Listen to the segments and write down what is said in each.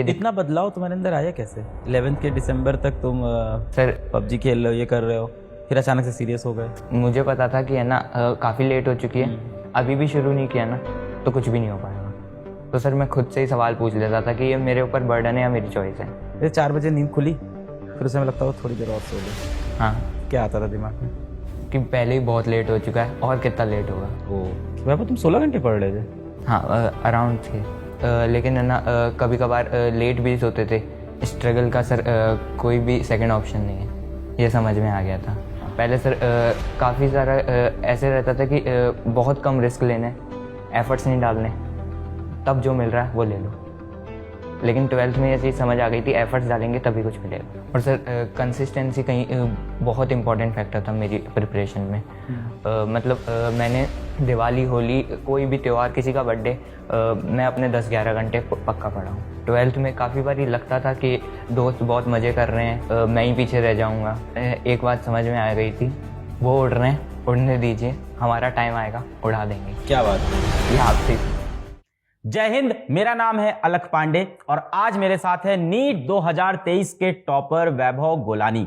इतना बदलाव तुम्हारे अंदर आया कैसे? 11th के दिसंबर तक तुम सर पबजी खेल रहे हो, ये कर रहे हो, फिर अचानक से सीरियस हो गए। मुझे पता था कि है ना काफ़ी लेट हो चुकी है, अभी भी शुरू नहीं किया ना तो कुछ भी नहीं हो पाएगा। तो सर मैं खुद से ही सवाल पूछ लेता था कि ये मेरे ऊपर बर्डन है या मेरी चॉइस है। फिर 4 बजे नींद खुली, फिर उस समय लगता हो थोड़ी देर और सो लो। हाँ, क्या आता था दिमाग में? कि पहले ही बहुत लेट हो चुका है और कितना लेट होगा। ओ तुम 16 घंटे पढ़ रहे थे? हाँ, अराउंड थे। लेकिन है ना कभी कभार लेट भी सोते थे। स्ट्रगल का सर कोई भी सेकंड ऑप्शन नहीं है, ये समझ में आ गया था। पहले सर काफ़ी सारा ऐसे रहता था कि बहुत कम रिस्क लेने, एफर्ट्स नहीं डालने, तब जो मिल रहा है वो ले लो। लेकिन 12th में ये चीज़ समझ आ गई थी, एफर्ट्स डालेंगे तभी कुछ मिलेगा। और सर कंसिस्टेंसी कहीं बहुत इंपॉर्टेंट फैक्टर था मेरी प्रिपरेशन में। मतलब मैंने दिवाली, होली, कोई भी त्यौहार, किसी का बर्थडे, मैं अपने 10-11 घंटे पक्का पढ़ा हूँ। 12th में काफ़ी बार लगता था कि दोस्त बहुत मज़े कर रहे हैं, मैं ही पीछे रह जाऊँगा। एक बात समझ में आ गई थी, वो उड़ रहे हैं, उड़ने दीजिए, हमारा टाइम आएगा, उड़ा देंगे। क्या बात है, ये आपसे। जय हिंद। मेरा नाम है अलख पांडे और आज मेरे साथ है नीट 2023 के टॉपर वैभव गोलानी।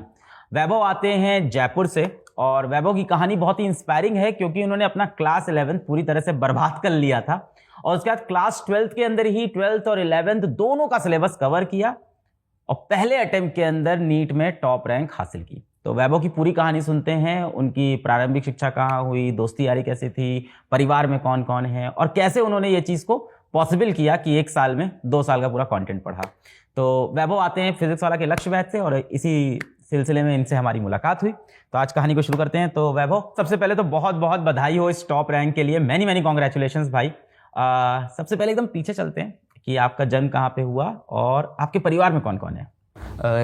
वैभव आते हैं जयपुर से और वैभव की कहानी बहुत ही इंस्पायरिंग है क्योंकि उन्होंने अपना क्लास 11 पूरी तरह से बर्बाद कर लिया था और उसके बाद क्लास 12 के अंदर ही 12th और 11th दोनों का सिलेबस कवर किया और पहले अटेम्प्ट के अंदर नीट में टॉप रैंक हासिल की। तो वैभव की पूरी कहानी सुनते हैं, उनकी प्रारंभिक शिक्षा कहाँ हुई, दोस्ती यारी कैसे थी, परिवार में कौन कौन है और कैसे उन्होंने ये चीज़ को पॉसिबल किया कि 1 साल में 2 साल का पूरा कंटेंट पढ़ा। तो वैभव आते हैं फिजिक्स वाला के लक्ष्य बैच से और इसी सिलसिले में इनसे हमारी मुलाकात हुई। तो आज कहानी को शुरू करते हैं। तो वैभव, सबसे पहले तो बहुत बहुत बधाई हो इस टॉप रैंक के लिए, मैनी कॉन्ग्रेचुलेशंस भाई। सबसे पहले एकदम पीछे चलते हैं कि आपका जन्म कहाँ पे हुआ और आपके परिवार में कौन कौन है?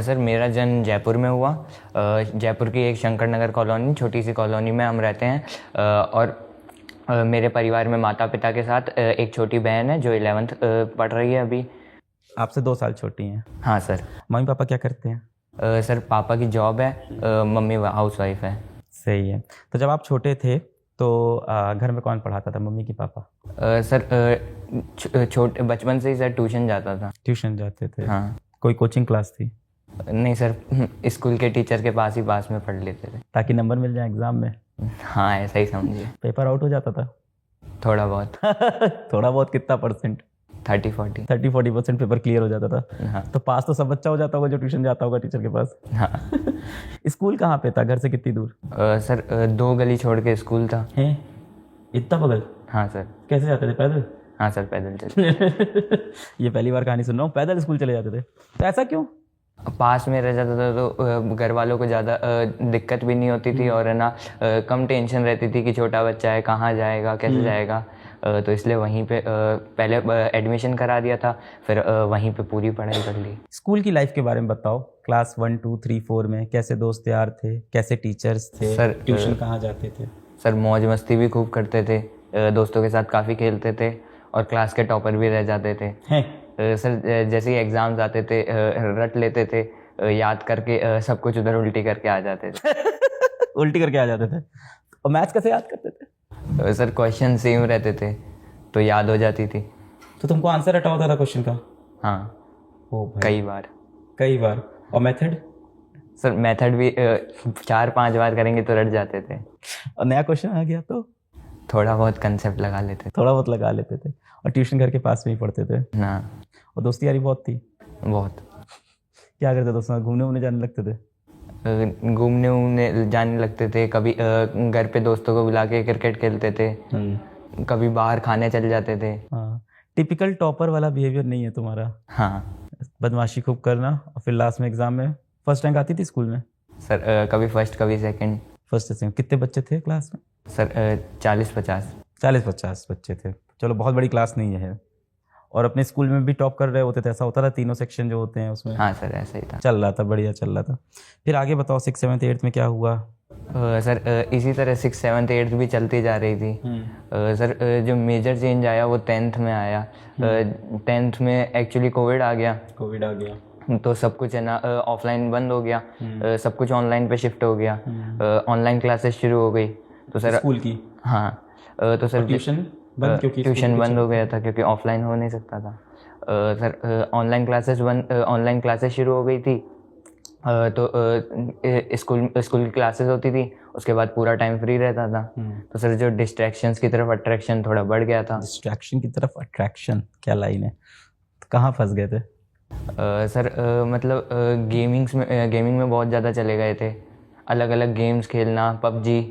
सर मेरा जन्म जयपुर में हुआ। जयपुर की एक शंकर नगर कॉलोनी, छोटी सी कॉलोनी में हम रहते हैं। और मेरे परिवार में माता पिता के साथ एक छोटी बहन है जो 11th पढ़ रही है अभी। आपसे 2 साल छोटी हैं? हाँ सर। मम्मी पापा क्या करते हैं? सर पापा की जॉब है, मम्मी हाउस वाइफ है। सही है। तो जब आप छोटे थे तो घर में कौन पढ़ाता था, मम्मी की पापा? सर छोटे बचपन से ही सर ट्यूशन जाता था। ट्यूशन जाते थे? हाँ। कोई कोचिंग क्लास थी? नहीं सर, स्कूल के टीचर के पास में पढ़ लेते थे ताकि नंबर मिल जाए एग्जाम में? हाँ, ऐसा ही समझिए। पेपर आउट हो जाता था? थोड़ा बहुत। थोड़ा बहुत कितना परसेंट? 30-40% पेपर क्लियर हो जाता था? हाँ। तो पास तो सब बच्चा हो जाता होगा जो ट्यूशन जाता होगा टीचर के पास। हाँ। स्कूल कहाँ पे था, घर से कितनी दूर? सर 2 गली छोड़ के स्कूल था। है? इतना बगल? हाँ सर। कैसे जाते थे, पैदल? हाँ सर, पैदल चलते। ये पहली बार कहानी सुन रहा हूँ, पैदल स्कूल चले जाते थे? तो ऐसा क्यों? पास में रह जाता था तो घर वालों को ज़्यादा दिक्कत भी नहीं होती थी और है ना कम टेंशन रहती थी कि छोटा बच्चा है, कहाँ जाएगा, कैसे जाएगा। तो इसलिए वहीं पे पहले एडमिशन करा दिया था, फिर वहीं पे पूरी पढ़ाई कर ली। स्कूल की लाइफ के बारे में बताओ। क्लास 1, 2, 3, 4 में कैसे दोस्त यार थे, कैसे टीचर्स थे सर? ट्यूशन कहाँ जाते थे? सर मौज मस्ती भी खूब करते थे, दोस्तों के साथ काफ़ी खेलते थे और क्लास के टॉपर भी रह जाते थे। सर जैसे ही एग्ज़ाम्स आते थे रट लेते थे, याद करके सब कुछ उधर उल्टी करके आ जाते थे। उल्टी करके आ जाते थे? और मैथ्स कैसे याद करते थे? सर क्वेश्चन सेम रहते थे तो याद हो जाती थी। तो तुमको आंसर रटा होता था क्वेश्चन का? हाँ। ओ भाई, कई बार। और मेथड? सर मेथड भी 4-5 बार करेंगे तो रट जाते थे। और नया क्वेश्चन आ गया तो थोड़ा बहुत कंसेप्ट लगा लेते थे। और ट्यूशन घर के पास में ही पढ़ते थे ना। और दोस्ती यारी बहुत थी? बहुत। क्या करते दोस्तों साथ? घूमने जाने लगते थे? घूमने जाने लगते थे, कभी घर पे दोस्तों को बुला के क्रिकेट खेलते थे, कभी बाहर खाने चले जाते थे। हाँ। टिपिकल टॉपर वाला बिहेवियर नहीं है तुम्हारा? हाँ। बदमाशी खूब करना और फिर लास्ट में एग्जाम में फर्स्ट रैंक आती थी स्कूल में? सर कभी फर्स्ट कभी सेकंड। First second. कितने बच्चे थे क्लास में? सर 40-50। 40-50 बच्चे थे। चलो बहुत बड़ी क्लास नहीं है। और अपने स्कूल में भी टॉप कर रहे होते थे? ऐसा होता था तीनों सेक्शन जो होते हैं उसमें? हाँ सर, ऐसा ही था। चल रहा था, बढ़िया चल रहा था। फिर आगे बताओ 6, 7, 8 में क्या हुआ? सर इसी तरह 6, 7, 8 भी चलती जा रही थी। सर जो मेजर चेंज आया वो 10th में आया। 10th में एक्चुअली कोविड आ गया तो सब कुछ है ना ऑफलाइन बंद हो गया, सब कुछ ऑनलाइन पे शिफ्ट हो गया। ऑनलाइन क्लासेस शुरू हो गई तो सर स्कूल की? हाँ। तो सर ट्यूशन बंद? क्योंकि ट्यूशन बंद हो गया था क्योंकि ऑफलाइन हो नहीं सकता था। सर ऑनलाइन क्लासेस शुरू हो गई थी। तो स्कूल की क्लासेस होती थी, उसके बाद पूरा टाइम फ्री रहता था। तो सर जो डिस्ट्रैक्शंस की तरफ अट्रैक्शन थोड़ा बढ़ गया था। डिस्ट्रैक्शन की तरफ अट्रैक्शन, क्या लाइन है? तो कहाँ फंस गए थे? सर मतलब गेमिंग में बहुत ज़्यादा चले गए थे। अलग अलग गेम्स खेलना, पबजी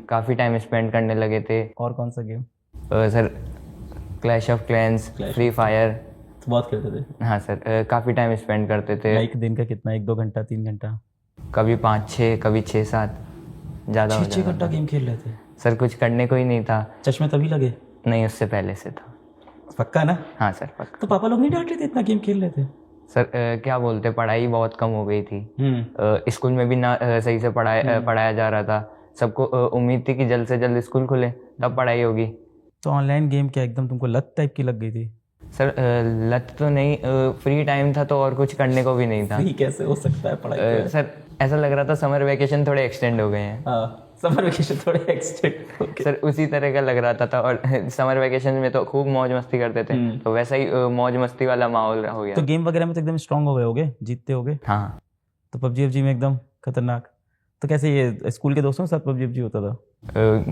काफ़ी टाइम स्पेंड करने लगे थे। और कौन सा game? Sir clash of clans, free fire तो बहुत खेलते थे? हाँ सर, काफ़ी टाइम स्पेंड करते थे। एक दिन का कितना, 1-2 घंटा, 3 घंटा? कभी 5-6, कभी 6-7, ज़्यादा हो 6 जाता घंटा था। गेम खेल रहे थे? सर कुछ करने को ही नहीं था। चश्मे तभी लगे? नहीं, उससे पहले से था। पक्का ना? हाँ सर पक्का। तो पापा लोग नहीं डांट रहे थे इतना गेम खेल रहे थे? सर क्या बोलते, पढ़ाई बहुत कम हो गई थी। स्कूल में भी ना सही से पढ़ाया जा रहा था। सबको उम्मीद थी कि जल्द से जल्द स्कूल खुले तब पढ़ाई होगी। तो ऑनलाइन गेम क्या एकदम तुमको लत टाइप की लग गई थी? सर लत तो नहीं, फ्री टाइम था तो और कुछ करने को भी नहीं था। फ्री कैसे हो सकता है पढ़ाई पे? सर ऐसा लग रहा था समर वेकेशन थोड़े एक्सटेंड हो गए हैं। हाँ, समर वेकेशन थोड़े एक्सटेंड हो गए। सर उसी तरह का लग रहा था और समर वेकेशन में तो खूब मौज मस्ती करते थे, तो वैसा ही मौज मस्ती वाला माहौल हो गया। तो गेम वगैरह में तो एकदम स्ट्रांग हो गए होगे, जीतते होगे? हाँ। तो पबजी में एकदम खतरनाक। तो कैसे ये स्कूल के दोस्तों के साथ पबजी होता था?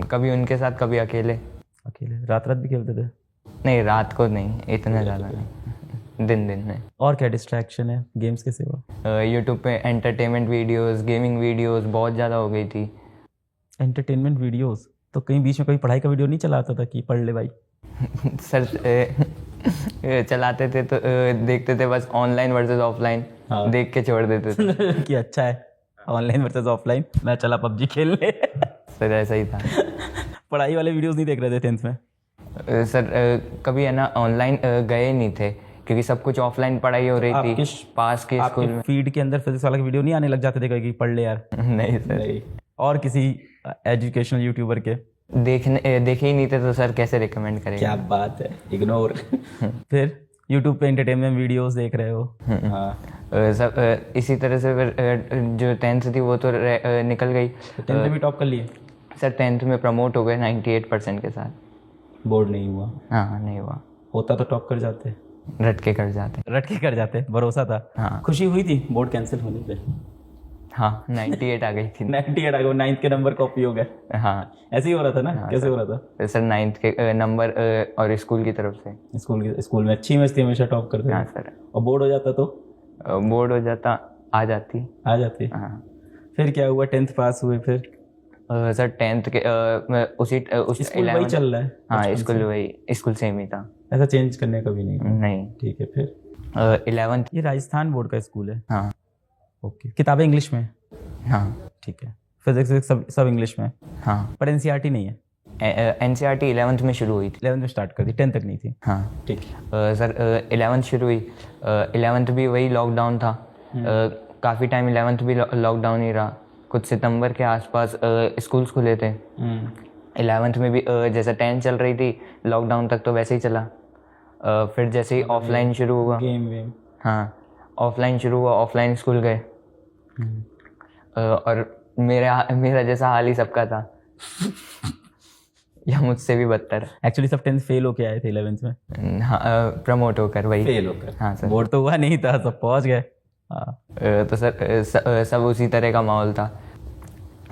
कभी उनके साथ, कभी अकेले। रात भी खेलते थे? नहीं, रात को नहीं, इतना ज़्यादा नहीं, दिन में। और क्या डिस्ट्रैक्शन है गेम्स के सिवा? यूट्यूब पे एंटरटेनमेंट वीडियोस, गेमिंग वीडियोस बहुत ज़्यादा हो गई थी। Entertainment videos? तो कहीं बीच में कभी पढ़ाई का वीडियो नहीं चलाता था कि पढ़ ले भाई? सर चलाते थे तो देखते थे बस, ऑनलाइन वर्सेस ऑफलाइन। हाँ। देख के छोड़ देते थे। कि अच्छा है ऑनलाइन वर्सेस ऑफलाइन, मैं चला पबजी खेलने। सर ऐसा ही था। पढ़ाई वाले वीडियोस नहीं देख रहे थे 10th में? सर कभी है ना ऑनलाइन गए नहीं थे, क्योंकि सब कुछ ऑफलाइन पढ़ाई हो रही थी पास के स्कूल में। फीड के अंदर फिजिक्स वाला वीडियो नहीं आने लग जाते थे कभी, पढ़ ले यार? नहीं सर। नहीं। और किसी एजुकेशनल यूट्यूबर के देखे ही नहीं थे तो सर कैसे रिकमेंड करेंगे? क्या बात है, इग्नोर। फिर यूट्यूब पे एंटरटेनमेंट वीडियोस देख रहे हो? हाँ। सब इसी तरह से फिर जो 10th थी वो तो निकल गई। 10th में भी टॉप कर लिए? सर 10th में प्रमोट हो गए 98% के साथ। बोर्ड नहीं हुआ? हाँ नहीं हुआ। होता तो टॉप कर जाते? रट के कर जाते। भरोसा था? हाँ। खुशी हुई थी बोर्ड कैंसिल होने पे? हाँ 98 आ गई थी। 98 आ गए, 9th के नंबर कॉपी हो गए? हाँ ऐसे ही हो रहा था ना? हाँ, कैसे हो रहा था? सर 9th के नंबर और स्कूल की तरफ से। स्कूल में अच्छी मस्ती, हमेशा टॉप करते? हाँ सर। और बोर्ड हो जाता तो? बोर्ड हो जाता, आ जाती। हाँ। फिर क्या हुआ? 10th पास हुए फिर? सर 10th के उस स्कूल वही चल रहा है? हाँ स्कूल सेम ही था, ऐसा चेंज करने का भी नहीं? नहीं। ठीक है। फिर 11th। ये राजस्थान बोर्ड का स्कूल है? हाँ। ओके। किताबें इंग्लिश में? हाँ। ठीक है। फिजिक्स सब इंग्लिश में? हाँ। पर एनसीईआरटी नहीं है? एनसीईआरटी 11th में शुरू हुई थी। 11th में स्टार्ट कर दी, 10th तक नहीं थी? हाँ ठीक। सर 11th शुरू हुई। 11th भी वही लॉकडाउन था। काफ़ी टाइम 11th भी लॉकडाउन ही रहा। कुछ सितंबर के आसपास स्कूल्स खुले थे। 11th में भी जैसे 10th चल रही थी, लॉकडाउन तक तो वैसे ही चला। फिर जैसे ही ऑफलाइन शुरू हुआ, गेम हाँ ऑफलाइन शुरू हुआ, ऑफलाइन स्कूल गए। और मेरा जैसा हाल ही सबका था, या मुझसे भी बदतर। एक्चुअली सब 10th फेल होके आए थे 11th में? हाँ प्रमोट होकर वही फेल होकर। हाँ सर। बोर्ड तो हुआ नहीं था, सब पहुंच गए। तो सर सब उसी तरह का माहौल था।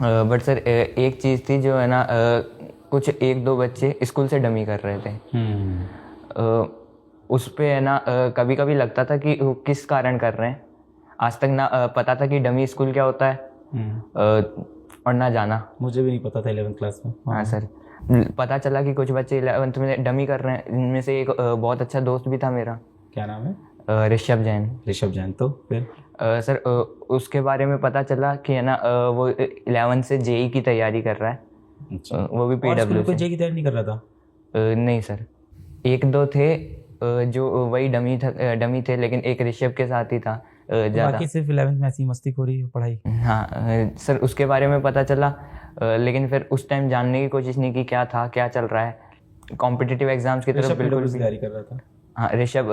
बट सर एक चीज़ थी जो है ना, कुछ 1-2 बच्चे स्कूल से डमी कर रहे थे। उस पे है ना कभी कभी लगता था कि वो किस कारण कर रहे हैं। आज तक ना पता था कि डमी स्कूल क्या होता है, और ना जाना। मुझे भी नहीं पता था 11th क्लास में। हाँ सर। पता चला कि कुछ बच्चे 11th में डमी कर रहे हैं। इनमें से एक बहुत अच्छा दोस्त भी था मेरा। क्या नाम है? ऋषभ जैन। तो फिर सर उसके बारे में पता चला कि है ना वो 11th से जेई की तैयारी कर रहा है। अच्छा। वो भी पीडब्ल्यू से। जेई की तैयारी नहीं कर रहा था? नहीं सर, 1-2 थे जो वही डमी थे, लेकिन एक ऋषभ के साथ ही था ज़्यादा। बाकी सिर्फ 11th में ऐसी मस्ती हो रही है पढ़ाई? हाँ सर, उसके बारे में पता चला, लेकिन फिर उस टाइम जानने की कोशिश नहीं की क्या था, क्या चल रहा है। कॉम्पिटिटिव एग्जाम्स की तरफ बिल्कुल भी तैयारी कर रहा था? हाँ ऋषभ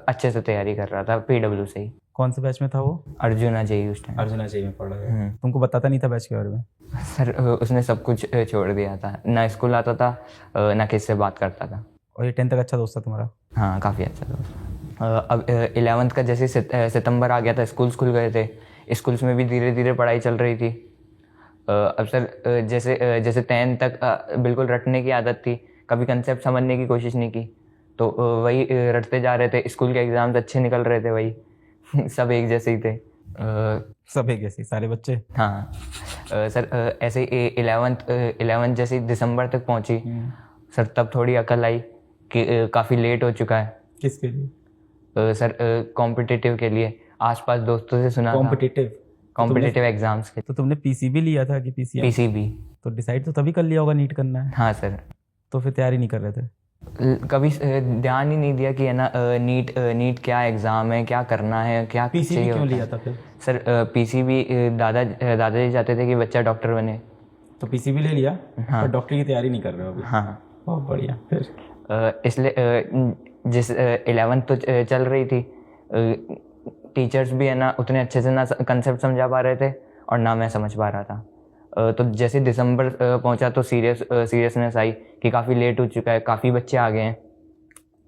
अच्छे से तैयारी कर रहा था, पीडब्ल्यू से ही। कौन से बैच में था वो? अर्जुना जेई उस टाइम। अर्जुना जेई में पढ़ रहा है। तुमको बताता नहीं था बैच के बारे में? सर उसने सब कुछ छोड़ दिया था, ना स्कूल आता था ना किससे बात करता था। और ये 10th तक अच्छा दोस्त था तुम्हारा? हाँ काफ़ी अच्छा दोस्त। अब 11th का जैसे सितंबर आ गया था, स्कूल्स खुल गए थे, स्कूल्स में भी धीरे धीरे पढ़ाई चल रही थी। अब सर जैसे 10th तक बिल्कुल रटने की आदत थी, कभी कंसेप्ट समझने की कोशिश नहीं की, तो वही रटते जा रहे थे। स्कूल के एग्ज़ाम्स अच्छे निकल रहे थे, वही सब एक जैसे ही थे। सब एक जैसे सारे बच्चे। हाँ सर ऐसे ही 11th जैसे दिसंबर तक पहुंची सर, तब थोड़ी अकल आई कि काफ़ी लेट हो चुका है। किसके लिए? सर कॉम्पिटिटिव के लिए, आसपास दोस्तों से सुना था। कॉम्पिटिटिव एग्जाम्स के। तो तुमने पीसीबी लिया था कि पीसीएम? पीसीबी। तो डिसाइड तो तभी कर लिया होगा नीट करना है। हाँ सर। तो फिर तैयारी नहीं कर रहे थे? कभी ध्यान ही नहीं दिया कि है ना नीट क्या एग्ज़ाम है, क्या करना है, क्या पीसीबी क्यों लिया था फिर? सर पीसीबी दादाजी चाहते थे कि बच्चा डॉक्टर बने, तो पीसीबी ले लिया। हाँ। पर डॉक्टर की तैयारी नहीं कर रहे हो अभी? हाँ बहुत बढ़िया। फिर इसलिए जिस 11th तो चल रही थी, टीचर्स भी है ना उतने अच्छे से ना कंसेप्ट समझा पा रहे थे और ना मैं समझ पा रहा था। तो जैसे दिसंबर पहुंचा तो सीरियसनेस आई कि काफ़ी लेट हो चुका है, काफ़ी बच्चे आ गए हैं।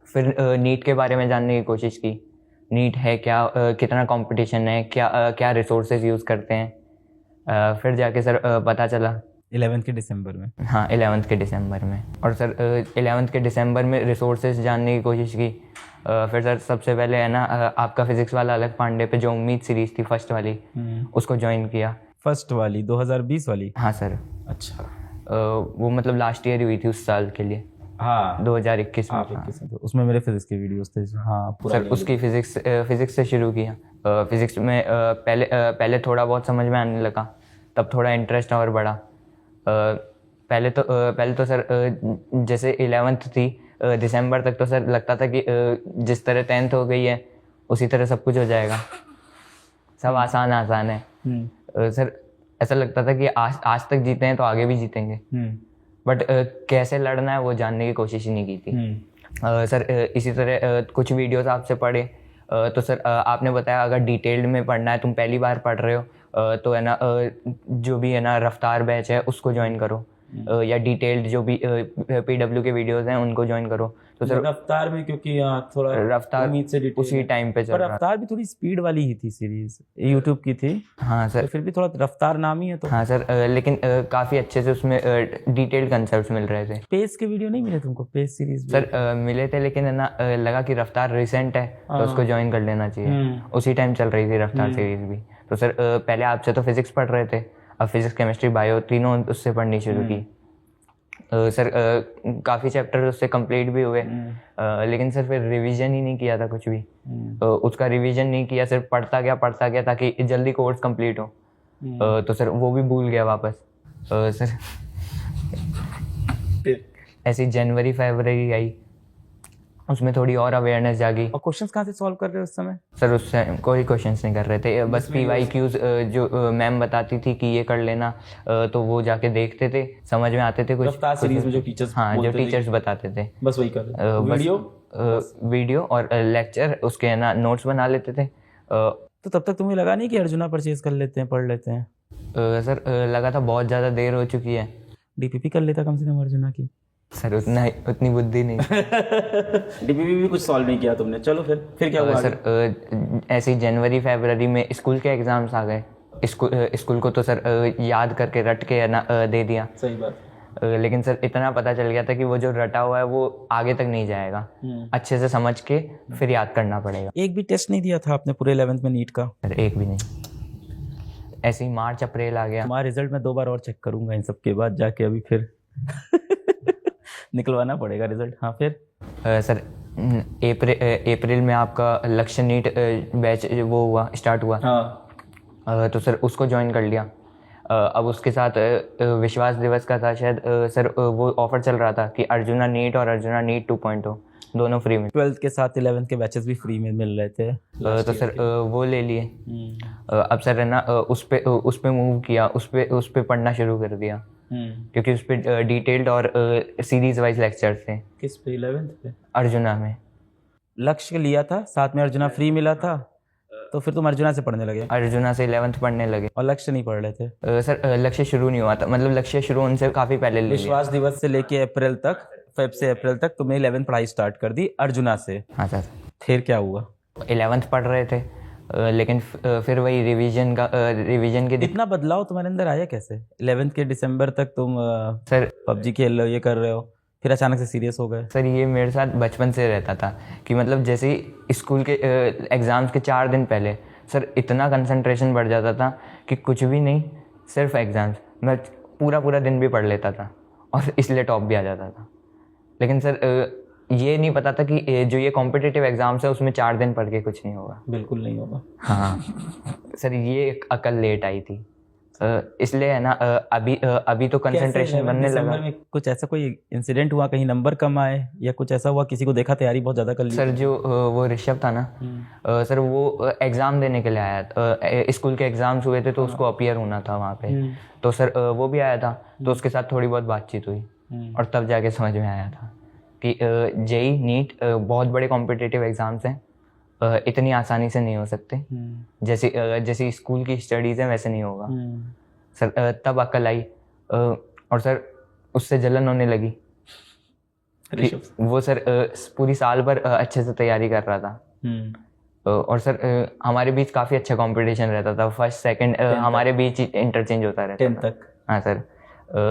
फिर नीट के बारे में जानने की कोशिश की, नीट है क्या, कितना कंपटीशन है, क्या रिसोर्सेज यूज़ करते हैं। फिर जाके सर पता चला 11th के दिसंबर में। हाँ 11th के दिसंबर में। और सर 11th के दिसंबर में रिसोर्सेज जानने की कोशिश की। फिर सर सबसे पहले है ना आपका फिजिक्स वाला अलग पांडे पे जो उम्मीद सीरीज थी फर्स्ट वाली, उसको ज्वाइन किया। फर्स्ट वाली 2020 वाली? हाँ सर। अच्छा। वो मतलब लास्ट ईयर हुई थी उस साल के लिए। हाँ 2021 में। हाँ। तो उसमें मेरे फिजिक्स के वीडियोस थे। हाँ सर उसकी फिजिक्स से शुरू किया। फिजिक्स में पहले थोड़ा बहुत समझ में आने लगा, तब थोड़ा इंटरेस्ट और बढ़ा। पहले तो सर जैसे 11th थी, दिसंबर तक तो सर लगता था कि जिस तरह 10th हो गई है उसी तरह सब कुछ हो जाएगा, सब आसान है। सर ऐसा लगता था कि आज तक जीते हैं तो आगे भी जीतेंगे, बट कैसे लड़ना है वो जानने की कोशिश ही नहीं की थी। सर इसी तरह कुछ वीडियोस आपसे पढ़े, तो सर आपने बताया अगर डिटेल्ड में पढ़ना है, तुम पहली बार पढ़ रहे हो तो है ना जो भी है ना रफ्तार बैच है उसको ज्वाइन करो, या डिटेल्ड जो भी पीडब्ल्यू के वीडियोस हैं उनको ज्वाइन करो। तो सर रफ्तार में, क्योंकि थोड़ा रफ्तार उम्मीद से उसी टाइम पे चल पर रहा। रफ्तार भी थोड़ी स्पीड वाली ही थी, सीरीज यूट्यूब की थी। हाँ सर। तो फिर भी थोड़ा रफ्तार नाम ही है तो। हाँ सर लेकिन काफ़ी अच्छे से उसमें डिटेल्ड कंसेप्ट मिल रहे थे। पेस के वीडियो नहीं मिले तुमको? पेस सीरीज सर मिले थे, लेकिन है ना लगा कि रफ्तार रिसेंट है तो उसको ज्वाइन कर लेना चाहिए। उसी टाइम चल रही थी रफ्तार सीरीज भी। तो सर पहले आपसे तो फिजिक्स पढ़ रहे थे, अब फिजिक्स केमिस्ट्री बायो तीनों उससे पढ़नी शुरू की। सर काफ़ी चैप्टर उससे कंप्लीट भी हुए, लेकिन सर फिर रिवीजन ही नहीं किया था कुछ भी। उसका रिवीजन नहीं किया, सिर्फ पढ़ता गया ताकि जल्दी कोर्स कंप्लीट हो। तो सर वो भी भूल गया वापस। सर ऐसी जनवरी फरवरी आई, उसमें थोड़ी और अवेयरनेस जागी। और क्वेश्चंस कहाँ से सॉल्व कर रहे हो उस समय? सर उस टाइम कोई क्वेश्चंस नहीं कर रहे थे, बस PYQs जो मैम बताती थी कि ये कर लेना, तो वो जाके देखते थे, समझ में आते थे कुछ। रफ्तार सीरीज में जो टीचर्स, हाँ जो टीचर्स बताते थे बस वही कर रहे। वीडियो और लेक्चर उसके है ना नोट्स बना लेते थे। तो तब तक तुम्हें लगा नहीं कि अर्जुना परचेज कर लेते हैं, पढ़ लेते हैं? सर लगा था बहुत ज़्यादा देर हो चुकी है। DPP कर लेता कम से कम अर्जुना की। सर उतनी बुद्धि नहीं। DPP भी कुछ सॉल्व नहीं किया तुमने। चलो फिर क्या हुआ? सर ऐसे जनवरी फरवरी में स्कूल के एग्जाम्स आ गए। स्कूल को तो सर याद करके रट के है ना दे दिया। सही बात। लेकिन सर इतना पता चल गया था कि वो जो रटा हुआ है वो आगे तक नहीं जाएगा, अच्छे से समझ के फिर याद करना पड़ेगा। एक भी टेस्ट नहीं दिया था आपने पूरे 11th में नीट का? सर एक भी नहीं। ऐसे ही मार्च अप्रैल आ गया। तुम्हारा रिजल्ट मैं 2 बार और चेक करूंगा इन सब के बाद जाके, अभी फिर निकलवाना पड़ेगा रिजल्ट। हाँ फिर सर अप्रैल में आपका लक्ष्य नीट बैच वो स्टार्ट हुआ। हाँ। तो सर उसको ज्वाइन कर लिया। अब उसके साथ विश्वास दिवस का था शायद, सर वो ऑफर चल रहा था कि अर्जुना नीट और अर्जुना नीट 2.0 दोनों फ्री में। 12th के साथ 11th के बैचेस भी फ्री में मिल रहे थे। तो सर वो ले लिए। अब सर है ना उस पे मूव किया, उस पे पढ़ना शुरू कर दिया, क्योंकि उस पे डिटेल्ड और सीरीज वाइज लेक्चर्स थे। किस पे? 11th पे अर्जुना में लक्ष्य लिया था, साथ में अर्जुना फ्री मिला था, तो फिर तुम अर्जुना से पढ़ने लगे? अर्जुना से 11th पढ़ने लगे। और लक्ष्य नहीं पढ़ रहे थे? सर लक्ष्य शुरू नहीं हुआ था, मतलब लक्ष्य शुरू उनसे काफ़ी पहले ले लिया। विश्वास दिवस से लेके अप्रैल तक फेब से अप्रैल तक तुमने 11th पढ़ाई स्टार्ट कर दी अर्जुना से। हाँ सर। फिर क्या हुआ? 11th पढ़ रहे थे, लेकिन फिर वही रिवीजन के इतना बदलाव तुम्हारे अंदर आया कैसे? 11th के दिसंबर तक तुम सर पबजी खेल रहे हो, ये कर रहे हो, फिर अचानक से सीरियस हो गए? सर ये मेरे साथ बचपन से रहता था कि मतलब जैसे ही स्कूल के एग्ज़ाम्स के 4 दिन पहले सर इतना कंसंट्रेशन बढ़ जाता था कि कुछ भी नहीं, सिर्फ एग्ज़ाम्स। मैं पूरा दिन भी पढ़ लेता था और इसलिए टॉप भी आ जाता था। लेकिन सर ये नहीं पता था कि जो ये कॉम्पिटिटिव एग्ज़ाम्स है उसमें 4 दिन पढ़ के कुछ नहीं होगा। बिल्कुल नहीं होगा। हाँ सर, ये एक अकल लेट आई थी, इसलिए है ना अभी तो कंसंट्रेशन बनने लगा। में कुछ ऐसा कोई इंसिडेंट हुआ, कहीं नंबर कम आए या कुछ ऐसा हुआ, किसी को देखा तैयारी बहुत ज़्यादा कर ली? सर जो वो ऋषभ था ना, सर वो एग्ज़ाम देने के लिए आया था, स्कूल के एग्ज़ाम्स हुए थे तो उसको अपीयर होना था वहाँ पे, तो सर वो भी आया था, तो उसके साथ थोड़ी बहुत बातचीत हुई और तब जाके समझ में आया था कि जेई नीट बहुत बड़े कॉम्पिटिटिव एग्ज़ाम्स हैं, इतनी आसानी से नहीं हो सकते, जैसे स्कूल की स्टडीज़ हैं वैसे नहीं होगा। सर तब अकल आई और सर उससे जलन होने लगी। वो सर पूरी साल भर अच्छे से तैयारी कर रहा था और सर हमारे बीच काफ़ी अच्छा कंपटीशन रहता था, फर्स्ट सेकंड हमारे बीच इंटरचेंज होता रहता 10th था। तक। हाँ सर,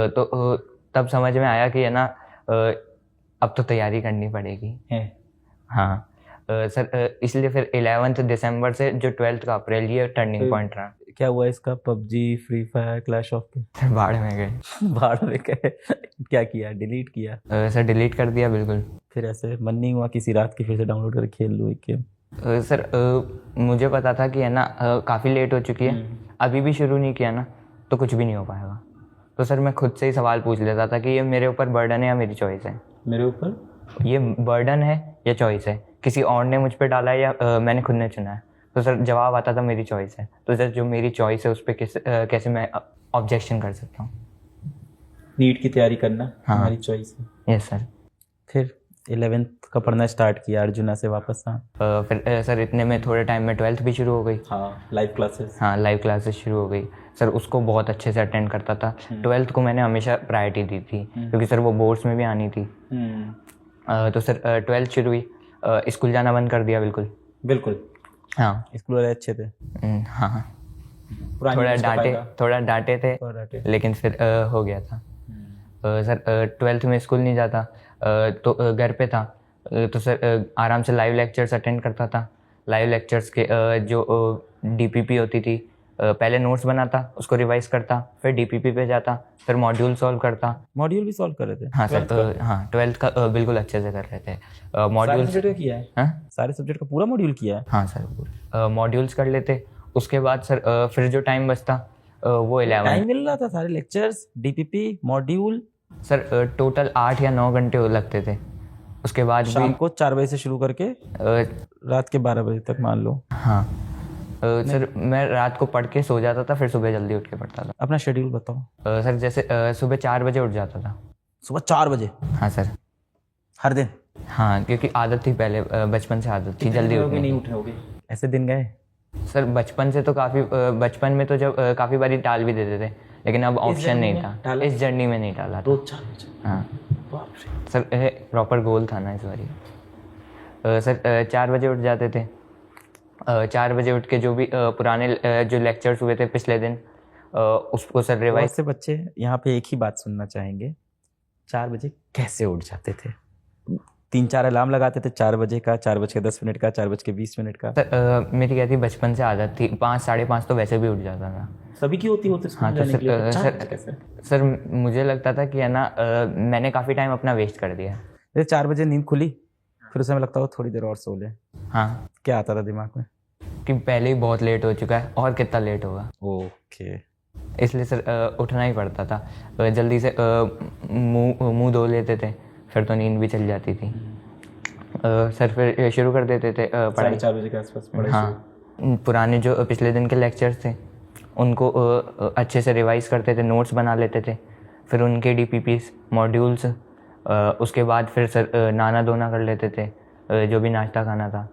तो तब समझ में आया कि है ना अब तो तैयारी करनी पड़ेगी। हाँ सर, इसलिए फिर 11th दिसंबर से जो 12th का अप्रैल, ये टर्निंग पॉइंट रहा। क्या हुआ इसका? PUBG, free fire, clash of sir बाढ़ में गए। बाढ़ में गए? क्या किया? डिलीट किया? सर डिलीट कर दिया बिल्कुल। फिर ऐसे मन नहीं हुआ किसी रात की फिर से डाउनलोड करके खेल लूँ एक गेम? सर मुझे पता था कि है ना काफ़ी लेट हो चुकी है, अभी भी शुरू नहीं किया ना तो कुछ भी नहीं हो पाएगा। तो सर मैं खुद से ही सवाल पूछ लेता था कि ये मेरे ऊपर बर्डन है या मेरी चॉइस है? मेरे ऊपर ये बर्डन है या चॉइस है? किसी और ने मुझ पे डाला है या मैंने खुद ने चुना है? तो सर जवाब आता था मेरी चॉइस है। तो सर जो मेरी चॉइस है उस पर कैसे मैं ऑब्जेक्शन कर सकता हूँ? नीट की तैयारी करना हमारी चॉइस है। Yes sir. फिर 11th का पढ़ना स्टार्ट किया अर्जुना से वापस? हाँ। फिर सर इतने में थोड़े टाइम में 12th भी शुरू हो गई। हाँ, लाइव क्लासेस। हाँ, लाइव क्लासेस शुरू हो गई। सर उसको बहुत अच्छे से अटेंड करता था। 12th को मैंने हमेशा प्रायोरिटी दी थी क्योंकि सर वो बोर्ड्स में भी आनी थी। तो सर 12th शुरू हुई, स्कूल जाना बंद कर दिया बिल्कुल। हाँ, स्कूल वाले अच्छे थे? हाँ, थोड़ा डांटे थे लेकिन फिर हो गया था। सर 12th में स्कूल नहीं जाता तो घर पे था, तो सर आराम से लाइव लेक्चर्स अटेंड करता था। लाइव लेक्चर्स के जो डीपीपी होती थी, पहले नोट्स बनाता, उसको रिवाइज करता, फिर डीपीपी पे जाता, फिर मॉड्यूल सॉल्व करता। मॉड्यूल भी सॉल्व कर रहे थे? हाँ सर, हाँ 12th का बिल्कुल अच्छे से कर रहे थे। मॉड्यूल्स किया है? हाँ, सारे सब्जेक्ट का पूरा मॉड्यूल किया है? हाँ सर, मॉड्यूल्स कर लेते। उसके बाद सर फिर जो टाइम बचता वो 11 टाइम मिल रहा था, सारे lectures, DPP, module? Sir total 8 या 9 घंटे लगते थे। उसके बाद शाम को 4 बजे से शुरू करके रात के 12 बजे तक मान लो? हाँ सर, मैं रात को पढ़ के सो जाता था, फिर सुबह जल्दी उठ के पढ़ता था। अपना शेड्यूल बताओ। सर जैसे सुबह 4 बजे उठ जाता था। सुबह 4 बजे? हाँ सर। हर दिन? हाँ, क्योंकि आदत थी, पहले बचपन से आदत थी जल्दी उठने की। नहीं उठे होगे ऐसे दिन गए? सर बचपन से तो बचपन में तो जब काफ़ी बारी टाल भी देते थे, लेकिन अब ऑप्शन नहीं था, इस जर्नी में नहीं टाला था। हाँ सर, प्रॉपर गोल था ना इस बारी। सर 4 बजे उठ जाते थे। 4 बजे उठ के जो भी पुराने जो लेक्चर्स हुए थे पिछले दिन, उसको सर रिवाइज से। बच्चे यहाँ पे एक ही बात सुनना चाहेंगे, 4 बजे कैसे उठ जाते थे? 3-4 अलार्म लगाते थे 4 बजे का, 4:10 का, 4:20 का? सर मेरी क्या थी, बचपन से आदत थी, 5 साढ़े 5 तो वैसे भी उठ जाता था। सभी की होती हाँ तो सर मुझे लगता था कि है ना मैंने काफ़ी टाइम अपना वेस्ट कर दिया। जैसे 4 बजे नींद खुली, फिर उस समय लगता हो थोड़ी देर और सो ले। हाँ, क्या आता था दिमाग में? कि पहले ही बहुत लेट हो चुका है और कितना लेट होगा। ओके। इसलिए सर उठना ही पड़ता था। जल्दी से मुंह धो लेते थे, फिर तो नींद भी चल जाती थी। सर फिर शुरू कर देते थे पढ़ाई 4 बजे के आसपास पढ़ाई। हाँ, पुराने जो पिछले दिन के लेक्चर्स थे उनको अच्छे से रिवाइज करते थे, नोट्स बना लेते थे, फिर उनके डीपीपीस, मॉड्यूल्स, उसके बाद फिर सर नहाना धोना कर लेते थे, जो भी नाश्ता खाना था।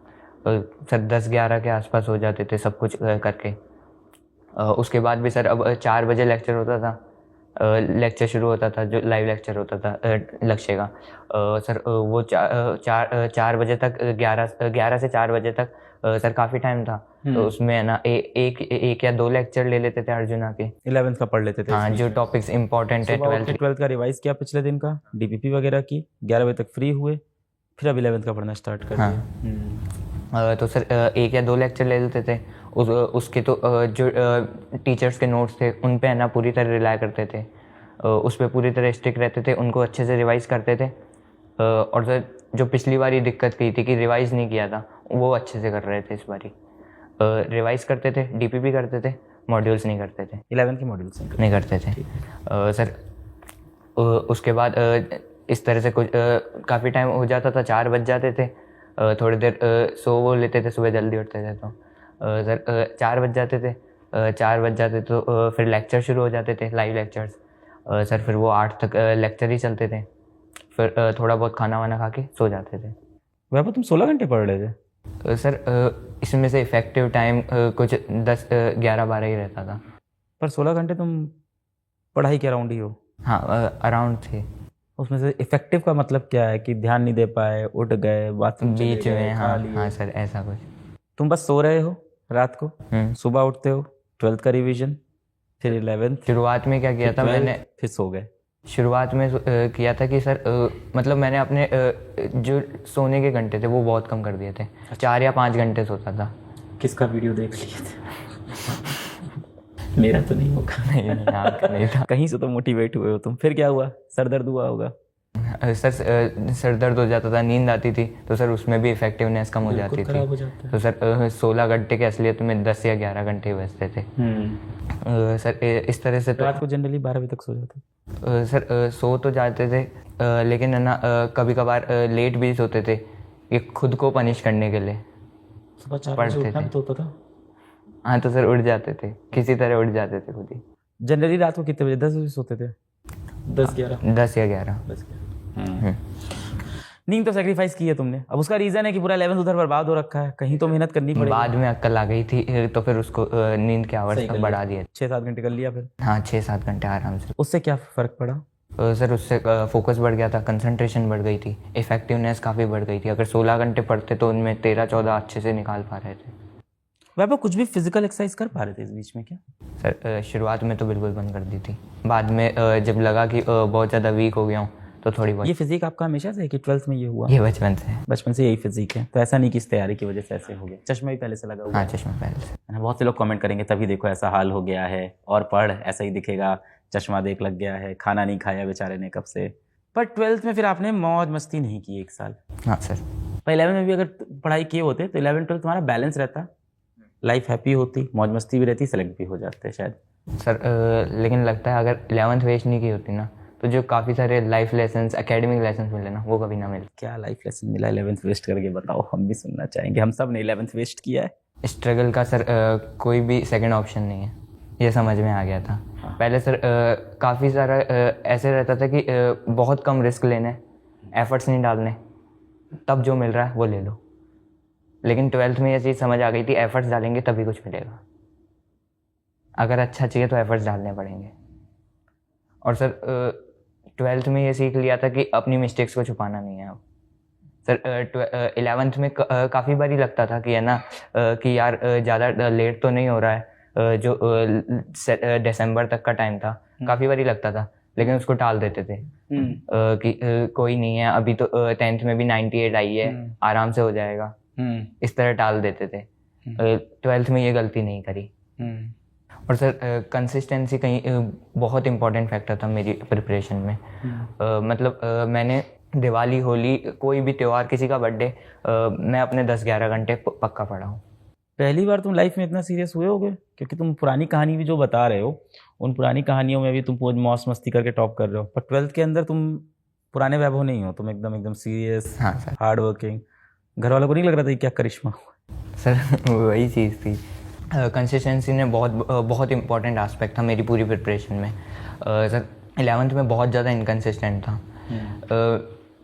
सर 10-11 के आसपास हो जाते थे सब कुछ करके। उसके बाद भी सर अब 4 बजे लेक्चर होता था, लेक्चर शुरू होता था, जो लाइव लेक्चर होता था लक्ष्य का, सर वो 4 बजे तक, 11 से 4 बजे तक सर काफ़ी टाइम था। तो उसमें है ना एक या 2 लेक्चर ले लेते थे अर्जुना के। 11th का पढ़ लेते थे? हाँ, जो टॉपिक्स इंपॉर्टेंट है। 12th का रिवाइज किया पिछले दिन का, डीपीपी वगैरह की, 11 बजे तक फ्री हुए, फिर अब 11th का पढ़ना स्टार्ट कर दिया। तो सर 1 या 2 लेक्चर ले लेते थे। उसके तो जो टीचर्स के नोट्स थे उन पे है ना पूरी तरह रिलाय करते थे, उस पर पूरी तरह स्ट्रिक्ट रहते थे, उनको अच्छे से रिवाइज़ करते थे। और सर जो पिछली बार दिक्कत की थी कि रिवाइज़ नहीं किया था, वो अच्छे से कर रहे थे इस बारी। रिवाइज़ करते थे, डीपीपी करते थे, मॉड्यूल्स नहीं करते थे। 11th के मॉड्यूल्स नहीं करते थे सर। उसके बाद इस तरह से कुछ काफ़ी टाइम हो जाता था, 4 बज जाते थे। थोड़ी देर सो वो लेते थे, सुबह जल्दी उठते थे तो सर 4 बज जाते थे। 4 बज जाते तो फिर लेक्चर शुरू हो जाते थे, लाइव लेक्चर्स। सर फिर वो 8 तक लेक्चर ही चलते थे। फिर थोड़ा बहुत खाना वाना खा के सो जाते थे। वह तुम 16 घंटे पढ़ रहे थे? सर इसमें से इफ़ेक्टिव टाइम कुछ 10, 11, 12 ही रहता था। पर 16 घंटे तुम पढ़ाई के अराउंड ही हो? हाँ, अराउंड थे। उसमें से इफेक्टिव का मतलब क्या है कि ध्यान नहीं दे पाए, उठ गए, बाथरूम बीच में? हाँ सर, ऐसा कुछ। तुम बस सो रहे हो रात को, सुबह उठते हो, 12th का रिवीजन, फिर 11th। शुरुआत में क्या किया था मैंने, फिर सो गए? शुरुआत में किया था कि सर मतलब मैंने अपने जो सोने के घंटे थे वो बहुत कम कर दिए थे। 4 या 5 घंटे सोता था। किसका वीडियो देख लिए थे? मेरा तो नहीं होगा। नहीं, आपका नहीं था। कहीं से तो मोटिवेट हुए हो तुम। फिर क्या हुआ? सर दर्द हुआ होगा? सर सर दर्द हो जाता था, नींद आती थी, तो सर उसमें भी इफेक्टिवनेस कम हो जाती थी। तो सर 16 घंटे के असलियत में 10 या 11 घंटे ही बचते थे। सर इस तरह से तो रात को जनरली 12 बजे तक सो जाते? सर सो तो जाते थे, लेकिन है ना कभी कभार लेट भी सोते थे, ये खुद को पनिश करने के लिए। सुबह 4 बजे उठना भी तो होता था? हाँ, तो सर उठ जाते थे, किसी तरह उठ जाते थे खुद ही। जनरली रात को कितने बजे? 10 बजे सोते थे? 10 या 11? नींद तो सेक्रीफाइस की है तुमने। अब उसका रीजन है कि पूरा 11th उधर बर्बाद हो रखा है, कहीं तो मेहनत करनी पड़ेगी। बाद में अक्ल आ गई थी, तो फिर उसको नींद के आवर्स बढ़ा दिए। 6-7 घंटे कर लिया फिर? हाँ, 6-7 घंटे आराम से। उससे क्या फ़र्क पड़ा? सर उससे फोकस बढ़ गया था, कंसंट्रेशन बढ़ गई थी, इफेक्टिवनेस काफ़ी बढ़ गई थी। अगर 16 घंटे पढ़ते तो उनमें 13-14 अच्छे से निकाल पा रहे थे। वह कुछ भी फिजिकल एक्सरसाइज कर पा रहे थे इस बीच में क्या? सर शुरुआत में तो बिल्कुल बंद कर दी थी। बाद में जब लगा कि बहुत ज़्यादा वीक हो गया हूँ तो थोड़ी बहुत। ये फिजिक आपका हमेशा से है कि 12th में ये हुआ? ये बचपन से। बचपन से यही फिजिक है? तो ऐसा नहीं कि इस तैयारी की वजह से ऐसे हो गया? चश्मा भी पहले से लगा हुआ? हाँ, चश्मा पहले से। बहुत से लोग कमेंट करेंगे तभी देखो ऐसा हाल हो गया है, और पढ़ ऐसा ही दिखेगा, चश्मा देख लग गया है, खाना नहीं खाया बेचारे ने कब से। पर 12th में फिर आपने मौज मस्ती नहीं की 1 साल? हाँ सर। पर 11th में भी अगर पढ़ाई किए होते तो 11th 12th तुम्हारा बैलेंस रहता, लाइफ हैप्पी होती, मौज मस्ती भी रहती, सेलेक्ट भी हो जाते शायद। सर लेकिन लगता है अगर 11th वेस्ट नहीं की होती ना तो जो काफ़ी सारे लाइफ लेसन्स, एकेडमिक लेसन्स मिले ना, वो कभी ना मिले। क्या लाइफ लेसन मिला 11th वेस्ट करके? बताओ, हम भी सुनना चाहेंगे। हम सब ने 11th वेस्ट किया है। स्ट्रगल का सर कोई भी सेकंड ऑप्शन नहीं है, ये समझ में आ गया था। पहले सर काफ़ी सारा ऐसे रहता था कि बहुत कम रिस्क लेने, एफर्ट्स नहीं डालने, तब जो मिल रहा है वो ले लो। लेकिन 12th में ये चीज़ समझ आ गई थी, एफर्ट्स डालेंगे तभी कुछ मिलेगा। अगर अच्छा चाहिए तो एफर्ट्स डालने पड़ेंगे। और सर 12th में ये सीख लिया था कि अपनी मिस्टेक्स को छुपाना नहीं है। अब सर 11th में काफ़ी बार ही लगता था कि है ना कि यार ज़्यादा लेट तो नहीं हो रहा है, जो दिसंबर तक का टाइम था, काफ़ी बार ही लगता था, लेकिन उसको टाल देते थे कि कोई नहीं है, अभी तो 10th में भी 98 आई है, आराम से हो जाएगा, इस तरह टाल देते थे। 12th में ये गलती नहीं करी। और सर कंसिस्टेंसी कहीं बहुत इम्पोर्टेंट फैक्टर था मेरी प्रिपरेशन में। मतलब मैंने दिवाली, होली, कोई भी त्यौहार, किसी का बर्थडे, मैं अपने 10-11 घंटे पक्का पढ़ा हूँ। पहली बार तुम लाइफ में इतना सीरियस हुए होगे? क्योंकि तुम पुरानी कहानी भी जो बता रहे हो, उन पुरानी कहानियों में भी तुम मौज मस्ती करके टॉप कर रहे हो, पर 12th के अंदर तुम पुराने वैभव नहीं हो, तुम एकदम सीरियस। हाँ सर। Hard working. घर वालों को नहीं लग रहा था क्या करिश्मा हुआ? सर वही चीज़ थी, कंसिस्टेंसी ने बहुत इंपॉर्टेंट एस्पेक्ट था मेरी पूरी प्रिपरेशन में। सर 11th में बहुत ज़्यादा इनकन्सिस्टेंट था।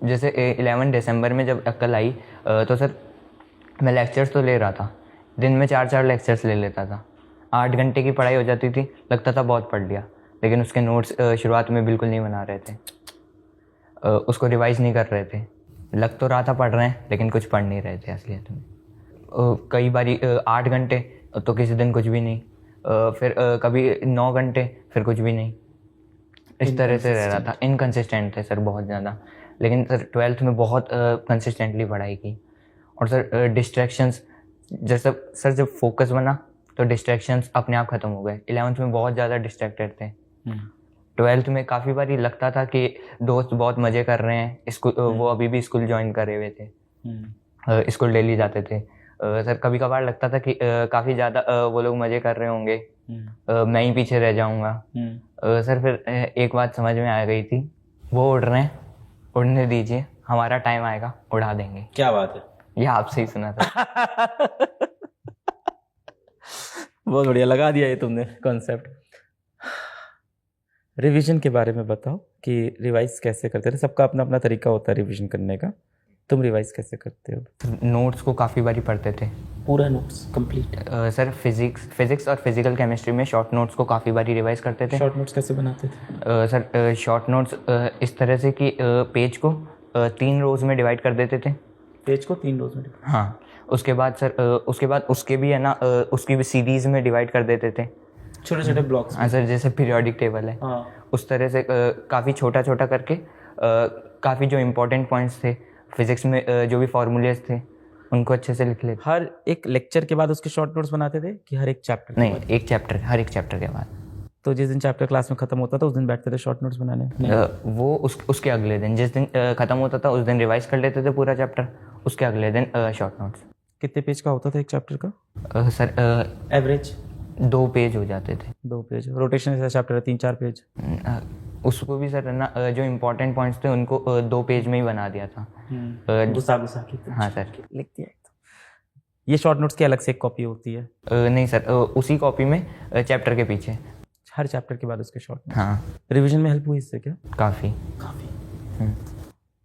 जैसे 11 दिसंबर में जब अक्ल आई तो सर मैं लेक्चर्स तो ले रहा था, दिन में 4-4 लेक्चर्स ले लेता था, 8 घंटे की पढ़ाई हो जाती थी, लगता था बहुत पढ़ लिया। लेकिन उसके नोट्स शुरुआत में बिल्कुल नहीं बना रहे थे, उसको रिवाइज नहीं कर रहे थे। लग तो रहा था पढ़ रहे हैं, लेकिन कुछ पढ़ नहीं रहे थे असलियत में। कई बारी 8 घंटे तो किसी दिन कुछ भी नहीं, फिर कभी 9 घंटे, फिर कुछ भी नहीं। इस तरह से रह रहा था। इनकन्सिस्टेंट थे सर बहुत ज़्यादा। लेकिन सर 12th में बहुत कंसिस्टेंटली पढ़ाई की। और सर डिस्ट्रैक्शंस, जैसे सर जब फोकस बना तो डिस्ट्रैक्शंस अपने आप ख़त्म हो गए। 11th में बहुत ज़्यादा डिस्ट्रैक्टेड थे। 12th में काफ़ी बारी लगता था कि दोस्त बहुत मज़े कर रहे हैं, स्कूल वो अभी भी स्कूल ज्वाइन करे हुए थे, स्कूल डेली जाते थे। सर कभी कभार लगता था कि काफ़ी ज़्यादा वो लोग मज़े कर रहे होंगे, मैं ही पीछे रह जाऊँगा। सर फिर एक बात समझ में आ गई थी, वो उड़ रहे हैं, उड़ने दीजिए, हमारा टाइम आएगा, उड़ा देंगे। क्या बात है, ये आपसे ही सुना था। बहुत बढ़िया लगा दिया ये तुमने कॉन्सेप्ट। रिवीजन के बारे में बताओ कि रिवाइज कैसे करते थे। सबका अपना अपना तरीका होता है रिवीजन करने का, तुम रिवाइज कैसे करते हो? नोट्स को काफ़ी बारी पढ़ते थे, पूरा नोट्स कंप्लीट। सर फिजिक्स और फिजिकल केमिस्ट्री में शॉर्ट नोट्स को काफ़ी बारी रिवाइज करते थे। शॉर्ट नोट्स कैसे बनाते थे? सर शॉर्ट नोट्स इस तरह से कि पेज को 3 रोज में डिवाइड कर देते थे। पेज को 3 रोज में? हाँ। उसके बाद सर उसके भी है ना, उसकी भी सीरीज में डिवाइड कर देते थे, छोटे छोटे ब्लॉक्स। हाँ सर, जैसे पीरियोडिक टेबल है। हाँ। उस तरह से काफ़ी छोटा छोटा करके काफ़ी जो इम्पोर्टेंट पॉइंट्स थे फिजिक्स में, जो भी फार्मूलेज थे, उनको अच्छे से लिख लेते। हर एक लेक्चर के बाद उसके शॉर्ट नोट्स बनाते थे कि हर एक चैप्टर? नहीं, हर एक चैप्टर के बाद। तो जिस दिन चैप्टर क्लास में खत्म होता था उस दिन बैठते थे शॉर्ट नोट्स बनाने? वो उसके अगले दिन, जिस दिन ख़त्म होता था उस दिन रिवाइज कर लेते थे पूरा चैप्टर, उसके अगले दिन शॉर्ट नोट्स। कितने पेज का होता था एक चैप्टर का? सर एवरेज 2 पेज हो जाते थे। 2 पेज। रोटेशन जैसा चैप्टर है 3-4 पेज? उसको भी सर ना, जो इम्पोर्टेंट पॉइंट्स थे उनको 2 पेज में ही बना दिया था। गुस्सा की। हाँ सर। लिख दिया। ये शॉर्ट नोट्स की अलग से एक कॉपी होती है? नहीं सर, उसी कॉपी में चैप्टर के पीछे, हर चैप्टर के बाद उसके शॉर्ट नोट्स। हाँ। रिवीजन में हेल्प हुई इससे क्या? काफ़ी।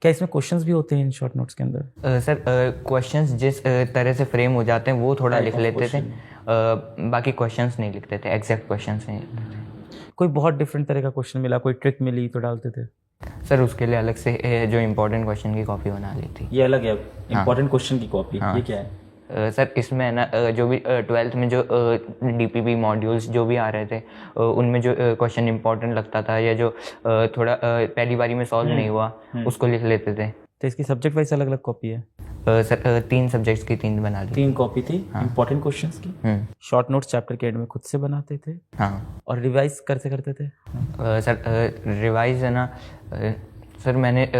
क्या इसमें क्वेश्चंस भी होते हैं इन शॉर्ट नोट्स के अंदर? सर क्वेश्चंस जिस तरह से फ्रेम हो जाते हैं वो थोड़ा लिख लेते थे, बाकी क्वेश्चंस नहीं लिखते थे, एग्जैक्ट क्वेश्चंस नहीं लिखते थे। कोई बहुत डिफरेंट तरह का क्वेश्चन मिला, कोई ट्रिक मिली तो डालते थे? सर उसके लिए अलग से जो इम्पोर्टेंट क्वेश्चन की कॉपी बना ली थी। ये अलग है, इंपॉर्टेंट क्वेश्चन की कॉपी। ये क्या है? सर इसमें है ना, जो भी 12th में जो DPP मॉड्यूल्स जो भी आ रहे थे, उनमें जो क्वेश्चन इंपॉर्टेंट लगता था या जो थोड़ा पहली बारी में सॉल्व नहीं हुआ, उसको लिख लेते थे। तो इसकी सब्जेक्ट वाइज अलग अलग कॉपी है? सर 3 सब्जेक्ट्स की 3 बना ली। 3 कॉपी थी इंपॉर्टेंट क्वेश्चंस की। शॉर्ट नोट्स चैप्टर के एंड में खुद से बनाते थे? हाँ। और रिवाइज कैसे करते थे? सर रिवाइज है ना, सर मैंने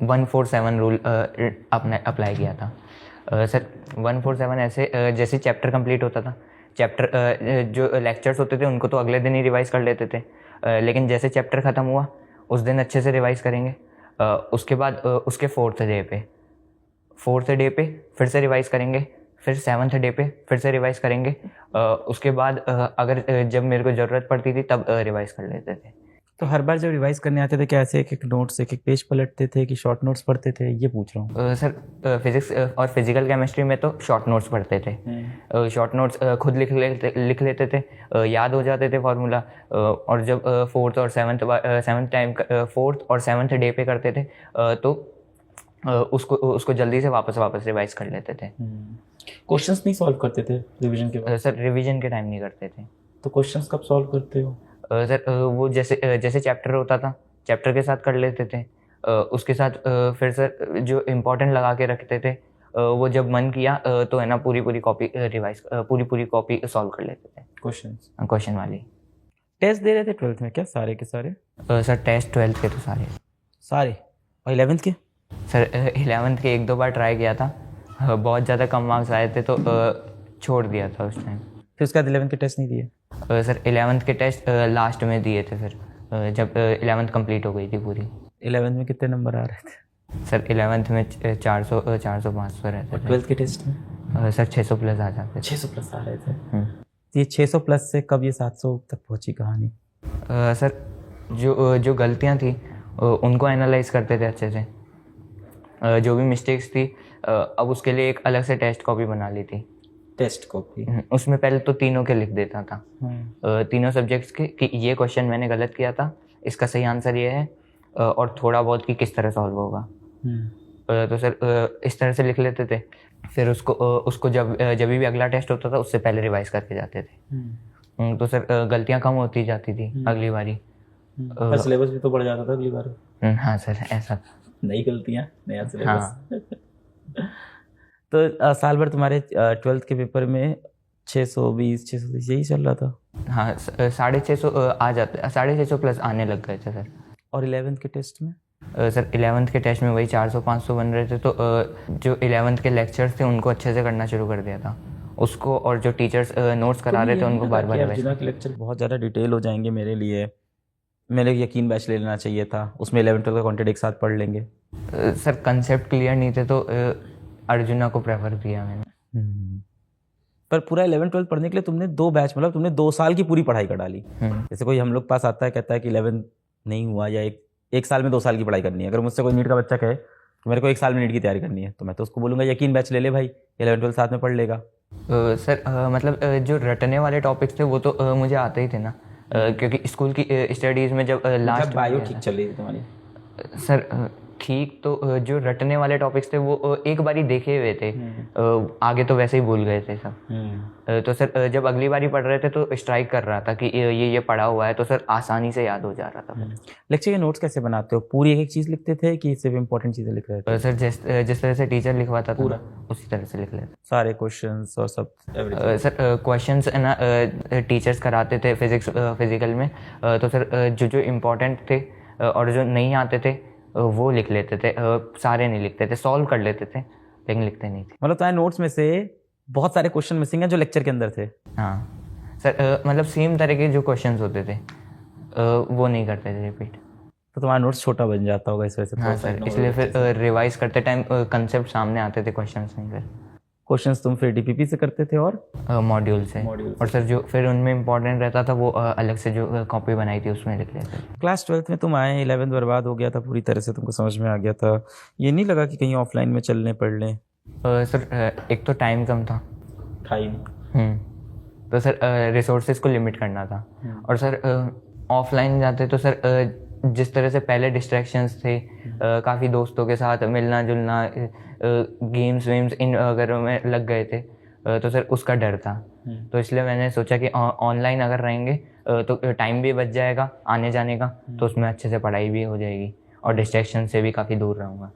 147 रूल अप्लाई किया था। सर 147 ऐसे, जैसे चैप्टर कंप्लीट होता था, चैप्टर जो लेक्चर्स होते थे उनको तो अगले दिन ही रिवाइज कर लेते थे, लेकिन जैसे चैप्टर ख़त्म हुआ उस दिन अच्छे से रिवाइज करेंगे। उसके बाद उसके 4th डे पे फिर से रिवाइज करेंगे, फिर 7th डे पे फिर से रिवाइज करेंगे। उसके बाद अगर जब मेरे को ज़रूरत पड़ती थी तब रिवाइज कर लेते थे। तो हर बार जब रिवाइज करने आते थे क्या ऐसे एक एक नोट्स एक एक पेज पलटते थे कि शॉर्ट नोट्स पढ़ते थे, ये पूछ रहा हूँ? सर फिजिक्स और फिजिकल केमिस्ट्री में तो शॉर्ट नोट्स पढ़ते थे। शॉर्ट नोट्स खुद लिख लेते थे, याद हो जाते थे फार्मूला। और जब 4th और 7th डे पे करते थे तो उसको जल्दी से वापस रिवाइज कर लेते थे। क्वेश्चंस नहीं सॉल्व करते थे रिवीजन के बाद? सर रिवीजन के टाइम नहीं करते थे। तो क्वेश्चंस कब सॉल्व करते हो? सर वो जैसे चैप्टर होता था, चैप्टर के साथ कर लेते थे। उसके साथ फिर सर जो इम्पोर्टेंट लगा के रखते थे, वो जब मन किया तो है ना पूरी कॉपी रिवाइज, पूरी कॉपी सॉल्व कर लेते थे क्वेश्चन वाली। टेस्ट दे रहे थे 12th में क्या सारे के सारे? सर टेस्ट 12th के तो सारे। और 11th के? सर 11th के 1-2 बार ट्राई किया था, बहुत ज़्यादा कम मार्क्स आए थे तो छोड़ दिया था उस टाइम। फिर उसके बाद 11th के टेस्ट नहीं दिए? सर 11th के टेस्ट लास्ट में दिए थे, फिर जब 11th कंप्लीट हो गई थी पूरी। 11th में कितने नंबर आ रहे थे? सर 11th में 400-500 रहते थे। 12th के टेस्ट में? सर 600 प्लस आ जाते थे। 600 प्लस आ रहे थे। ये 600 प्लस से कब ये 700 तक पहुंची कहानी? सर जो गलतियाँ थी उनको एनालाइज करते थे अच्छे से, जो भी मिस्टेक्स थी अब उसके लिए एक अलग से टेस्ट कॉपी बना ली थी। Test copy. उसमें पहले तो तीनों के लिख देता था, तीनों सब्जेक्ट्स के कि ये क्वेश्चन मैंने गलत किया था, इसका सही आंसर ये है, और थोड़ा बहुत कि किस तरह सॉल्व होगा। तो सर इस तरह से लिख लेते थे। फिर उसको जब भी अगला टेस्ट होता था उससे पहले रिवाइज करके जाते थे। तो सर गलतियाँ कम होती जाती थी अगली बारी। पर सिलेबस भी तो बढ़ जाता था अगली बार। हाँ सर, ऐसा था। नई गलतियाँ, नया सिलेबस। हाँ। तो साल भर तुम्हारे 12th के पेपर में 620 630 यही चल रहा था? हाँ, 650 आ जाते, 650 प्लस आने लग गए थे सर। और 11th के टेस्ट में? सर 11th के टेस्ट में वही 400-500 बन रहे थे। तो जो 11th के लेक्चर्स थे उनको अच्छे से करना शुरू कर दिया था उसको, और जो टीचर्स नोट्स करा रहे थे उनको बार बार अर्जुना के लेक्चर बहुत ज़्यादा डिटेल हो जाएंगे मेरे लिए, मेरे यकीन बैच ले लेना चाहिए था, उसमें 11th का कंटेंट एक साथ पढ़ लेंगे। सर कंसेप्ट क्लियर नहीं थे तो अर्जुना को प्रेफर किया मैंने। पर पूरा 11th-12th पढ़ने के लिए तुमने 2 बैच, मतलब तुमने 2 साल की पूरी पढ़ाई कर डाली। जैसे कोई हम लोग पास आता है कहता है कि 11th नहीं हुआ या एक साल में 2 साल की पढ़ाई करनी है। अगर मुझसे कोई नीट का बच्चा कहे कि मेरे को 1 साल में नीट की तैयारी करनी है तो मैं तो उसको बोलूँगा यकीन बैच ले ले भाई, 11th-12th साथ में पढ़ लेगा। सर मतलब जो रटने वाले टॉपिक्स थे वो तो मुझे आते ही थे ना, क्योंकि स्कूल की स्टडीज़ में जब लास्ट बायो ठीक चल रही थी तुम्हारी? सर ठीक तो जो रटने वाले टॉपिक्स थे वो एक बारी देखे हुए थे, आगे तो वैसे ही भूल गए थे सब। तो सर जब अगली बारी पढ़ रहे थे तो स्ट्राइक कर रहा था कि ये पढ़ा हुआ है, तो सर आसानी से याद हो जा रहा था। लेक्चर के नोट्स कैसे बनाते हो? पूरी एक चीज़ लिखते थे कि सिर्फ इंपॉर्टेंट चीज़ें लिख रहे थे? सर जिस तरह से टीचर लिखवाता था पूरा उसी तरह से लिख लेते सारे क्वेश्चंस और सब? सर क्वेश्चंस है ना टीचर्स कराते थे फिजिकल में, तो सर जो इम्पोर्टेंट थे और जो नहीं आते थे वो लिख लेते थे, सारे नहीं लिखते थे, सॉल्व कर लेते थे लेकिन लिखते नहीं थे। मतलब तुम्हारे नोट्स में से बहुत सारे क्वेश्चन मिसिंग हैं जो लेक्चर के अंदर थे? हाँ सर, मतलब सेम तरह के जो क्वेश्चंस होते थे वो नहीं करते थे रिपीट। तो तुम्हारा नोट्स छोटा बन जाता होगा इस वजह से? हाँ सर, इसलिए फिर रिवाइज करते टाइम कंसेप्ट सामने आते थे, क्वेश्चंस नहीं। फिर क्वेश्चंस तुम फिर डीपीपी से करते थे और मॉड्यूल से, और सर जो फिर उनमें इम्पोर्टेंट रहता था वो अलग से जो कॉपी बनाई थी उसमें लिख लेते थे। क्लास 12th में तुम आए, 11th बर्बाद हो गया था पूरी तरह से, तुमको समझ में आ गया था, ये नहीं लगा कि कहीं ऑफलाइन में चलने पढ़ लें? सर एक तो टाइम कम था, तो सर रिसोर्सेज को लिमिट करना था, और सर ऑफलाइन जाते तो सर जिस तरह से पहले डिस्ट्रैक्शंस थे, काफ़ी दोस्तों के साथ मिलना जुलना, गेम्स वेम्स इन वगैरह में लग गए थे, तो सर उसका डर था। तो इसलिए मैंने सोचा कि ऑनलाइन अगर रहेंगे तो टाइम भी बच जाएगा आने जाने का, तो उसमें अच्छे से पढ़ाई भी हो जाएगी और डिस्ट्रैक्शन से भी काफ़ी दूर रहूँगा।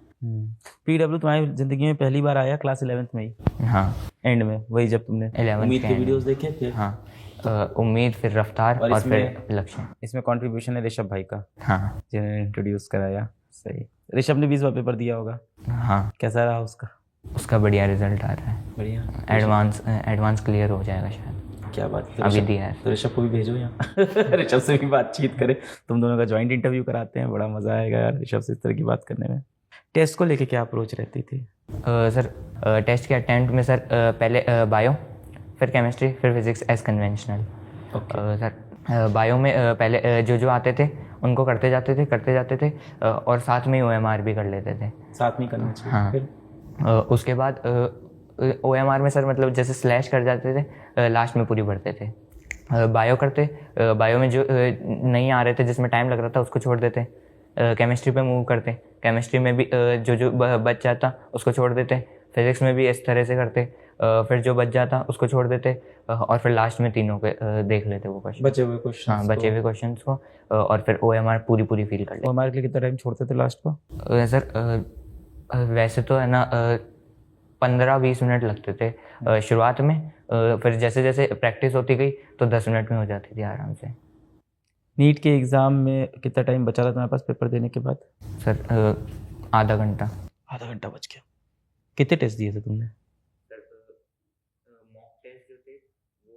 पीडब्ल्यू तुम्हारी ज़िंदगी में पहली बार आया क्लास 11th में ही? हाँ, एंड में वही जब तुमने 11th उम्मीद के के end वीडियोस देखे थे? हाँ, उम्मीद, फिर रफ्तार और फिर लक्ष्य। इसमें कंट्रीब्यूशन है ऋषभ भाई का, हाँ, जिन्होंने इंट्रोड्यूस कराया। सही। ऋषभ ने 20 बार पेपर दिया होगा? हाँ। कैसा रहा उसका? उसका बढ़िया रिजल्ट आ रहा है, बढ़िया, एडवांस क्लियर हो जाएगा शायद। क्या बात है, अभी दिया है तो ऋषभ को भी भेजो यहाँ ऋषभ से भी बातचीत करे, तुम दोनों का ज्वाइंट इंटरव्यू कराते हैं, बड़ा मजा आएगा यार ऋषभ से इस तरह की बात करने में। टेस्ट को लेके क्या अप्रोच रहती थी? सर टेस्ट के अटेम्प्ट में सर पहले बायो, फिर केमिस्ट्री, फिर physics as conventional. Sir bio में पहले जो आते थे उनको करते जाते थे और साथ में ही OMR भी कर लेते थे। साथ में करना चाहिए। हाँ, फिर उसके बाद OMR में सर मतलब जैसे स्लैश कर जाते थे, लास्ट में पूरी भरते थे। बायो बायो में जो नहीं आ रहे थे, जिसमें टाइम लग रहा था, उसको छोड़ देते। केमिस्ट्री पे मूव करते, केमिस्ट्री में भी जो बच जाता उसको छोड़ देते। फिजिक्स में भी इस तरह से करते, फिर जो बच जाता उसको छोड़ देते, और फिर लास्ट में तीनों के देख लेते वो क्वेश्चन, बचे हुए क्वेश्चन। हाँ, बचे हुए क्वेश्चन को, और फिर OMR पूरी फिल कर लेते। OMR के लिए कितना टाइम छोड़ते थे लास्ट को? सर वैसे तो है ना 15-20 मिनट लगते थे शुरुआत में, फिर जैसे जैसे प्रैक्टिस होती गई तो 10 मिनट में हो जाती थी आराम से। नीट के एग्ज़ाम में कितना टाइम बचा था तुम्हारे पास पेपर देने के बाद? सर आधा घंटा बच गया। कितने टेस्ट दिए थे तुमने? सर मॉक टेस्ट जो थे वो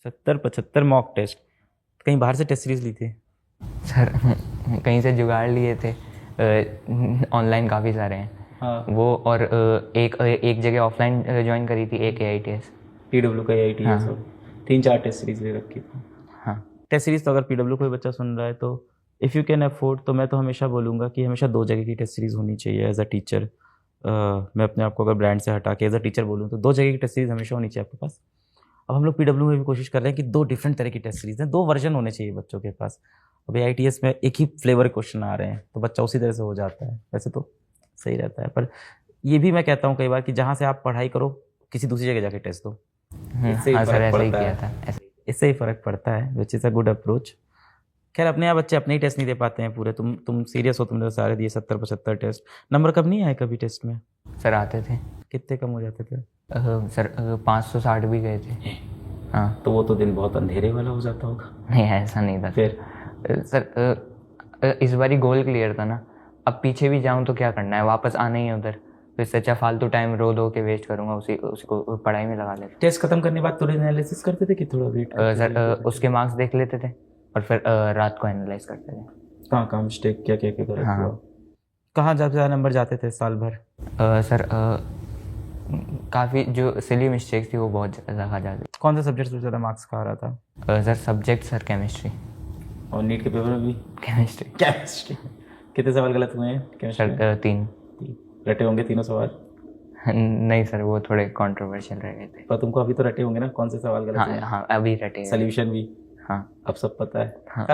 70-75 मॉक टेस्ट। कहीं बाहर से टेस्ट सीरीज ली थी? सर कहीं से जुगाड़ लिए थे, ऑनलाइन काफ़ी सारे हैं। हाँ। वो और एक जगह ऑफलाइन ज्वाइन करी थी, एक AITS, PW का AITS। हाँ। 3-4 टेस्ट सीरीज ले रखी थी। हाँ, टेस्ट सीरीज तो अगर PW कोई बच्चा सुन रहा है तो इफ़ यू कैन अफोर्ड, तो मैं तो हमेशा बोलूँगा कि हमेशा 2 जगह की टेस्ट सीरीज होनी चाहिए एज अ टीचर। मैं अपने आप को अगर ब्रांड से हटा के एज अ टीचर बोलूँ तो 2 जगह की टेस्ट सीरीज हमेशा होनी चाहिए आपके पास। अब हम लोग पीडब्ल्यू में भी कोशिश कर रहे हैं कि 2 डिफरेंट तरह की टेस्ट सीरीज हैं, 2 वर्जन होने चाहिए बच्चों के पास। अभी ITS में एक ही फ्लेवर क्वेश्चन आ रहे हैं तो बच्चा उसी तरह से हो जाता है, वैसे तो सही रहता है। पर ये भी मैं कहता हूँ कई बार कि जहाँ से आप पढ़ाई करो किसी दूसरी जगह जाके टेस्ट दो, इससे हाँ ही सर, फर्क ऐसा ही पड़ता किया है। था। इससे ही फर्क पड़ता है, which is a good approach. खैर अपने यहाँ बच्चे अपने ही टेस्ट नहीं दे पाते हैं पूरे। तुम सीरियस हो, तुमने तो सारे दिए 70-75 टेस्ट। नंबर कब नहीं आए कभी टेस्ट में? सर आते थे कितने कम हो जाते थे? सर 560 भी गए थे। हाँ, तो वो तो दिन बहुत अंधेरे वाला हो जाता होगा। नहीं ऐसा नहीं था फिर सर इस बारी गोल क्लियर था ना, अब पीछे भी जाऊँ तो क्या करना है, वापस आना ही है उधर, तो इससे अच्छा फालतू टाइम रो दो के वेस्ट करूँगा, उसको पढ़ाई में लगा लेता। टेस्ट खत्म करने के बाद तुरंत एनालिसिस करते थे कि थोड़ा वेट? सर उसके मार्क्स देख लेते थे और फिर रात को एनालाइज करते थे। कहाँ कहाँ मिस्टेक, क्या क्या क्या गलत हाँ। हुआ? कहाँ ज़्यादा नंबर जाते थे साल भर? सर काफ़ी जो सिली मिस्टेक्स थी वो बहुत ज़्यादा जाती। कौन सा सब्जेक्ट सबसे ज़्यादा मार्क्स का आ रहा था? Sir subject sir chemistry. और नीट के पेपर में भी केमिस्ट्री कितने सवाल गलत हुए हैं केमिस्ट्री में? सर 3। रटे होंगे तीनों सवाल? नहीं सर, वो थोड़े कंट्रोवर्शियल रह गए थे। पर तुमको अभी तो रटे होंगे ना कौन से सवाल गलत हुए हाँ हैं? हाँ, अभी रटे। सोल्यूशन भी? हाँ अब सब पता है। हाँ।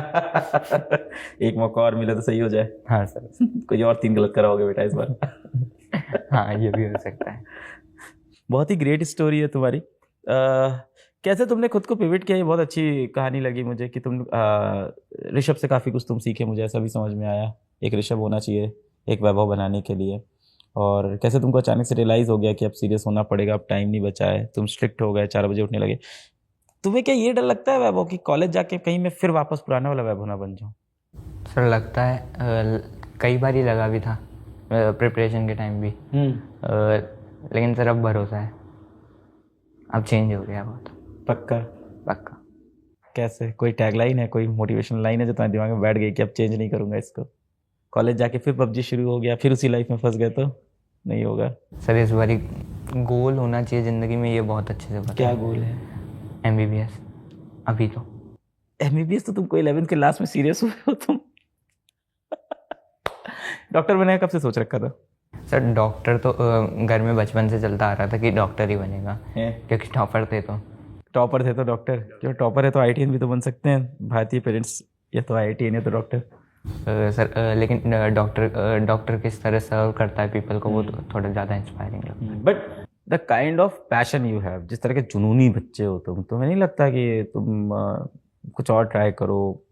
एक मौका और मिले तो सही हो जाए। हाँ सर। कोई और 3 गलत कराओगे बेटा इस बार। हाँ, ये भी हो सकता है। बहुत ही ग्रेट स्टोरी है तुम्हारी। कैसे तुमने खुद को पिवट किया, ये बहुत अच्छी कहानी लगी मुझे कि तुम ऋषभ से काफ़ी कुछ तुम सीखे, मुझे ऐसा भी समझ में आया। एक ऋषभ होना चाहिए एक वैभव बनाने के लिए। और कैसे तुमको अचानक से रियलाइज़ हो गया कि अब सीरियस होना पड़ेगा, अब टाइम नहीं बचा है, तुम स्ट्रिक्ट हो गए, 4 बजे उठने लगे। तुम्हें क्या ये डर लगता है वैभव कि कॉलेज जाके कहीं मैं फिर वापस पुराना वाला वैभव ना बन जाऊँ? सर लगता है, कई बार ही लगा भी था प्रिपरेशन के टाइम भी, लेकिन सर अब भरोसा है, अब चेंज हो गया बहुत। पक्का? पक्का। कैसे? कोई टैगलाइन है, कोई मोटिवेशनल लाइन है जो तुम्हारे दिमाग में बैठ गई कि अब चेंज नहीं करूँगा इसको? कॉलेज जाके फिर PUBG शुरू हो गया, फिर उसी लाइफ में फंस गए तो नहीं होगा? सर इस बारी गोल होना चाहिए ज़िंदगी में, ये बहुत अच्छे से पता क्या है। गोल है? MBBS। अभी तो MBBS तो तुमको 11th के लास्ट में सीरियस हुए हो तुम। डॉक्टर बनने का कब से सोच रखा था? सर डॉक्टर तो घर में बचपन से चलता आ रहा था कि डॉक्टर ही बनेगा, क्योंकि टॉपर थे तो। टॉपर थे तो डॉक्टर? क्यों टॉपर है तो IITian भी तो बन सकते हैं। भारतीय पेरेंट्स या तो IITian या तो डॉक्टर। सर लेकिन डॉक्टर किस तरह सर्व करता है पीपल को, वो तो थोड़ा ज़्यादा इंस्पायरिंग लगता है। But the kind of passion you have, जिस तरह के जुनूनी बच्चे हो तुम, तुम्हें नहीं लगता कि तुम कुछ और ट्राई करो?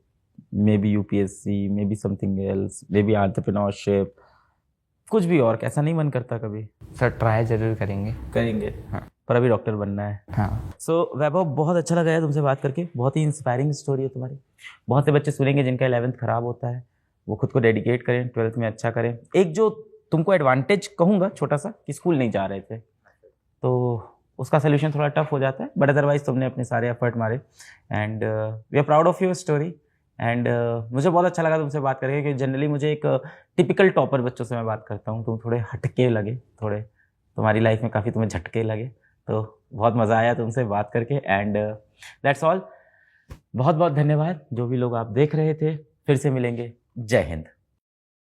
May be UPSC, may be something else, may be entrepreneurship, कुछ भी और। ऐसा नहीं मन करता कभी? सर ट्राई ज़रूर करेंगे। हाँ, पर अभी डॉक्टर बनना है। हाँ। सो वैभव, बहुत अच्छा लगा है तुमसे बात करके। बहुत ही इंस्पायरिंग स्टोरी है तुम्हारी। बहुत से बच्चे सुनेंगे जिनका 11th खराब होता है, वो खुद को डेडिकेट करें, 12th में अच्छा करें। एक जो तुमको एडवांटेज कहूँगा छोटा सा, कि स्कूल नहीं जा रहे थे तो उसका सोल्यूशन थोड़ा टफ हो जाता है, बट अदरवाइज तुमने अपने सारे एफर्ट मारे and we are proud of your story. And मुझे बहुत अच्छा लगा तुमसे बात करके, क्योंकि जनरली मुझे एक टिपिकल टॉपर बच्चों से मैं बात करता हूँ, तुम थोड़े हटके लगे, थोड़े तुम्हारी लाइफ में काफ़ी तुम्हें झटके लगे, तो बहुत मज़ा आया तुमसे बात करके। And that's all. बहुत बहुत धन्यवाद जो भी लोग आप देख रहे थे। फिर से मिलेंगे। जय हिंद।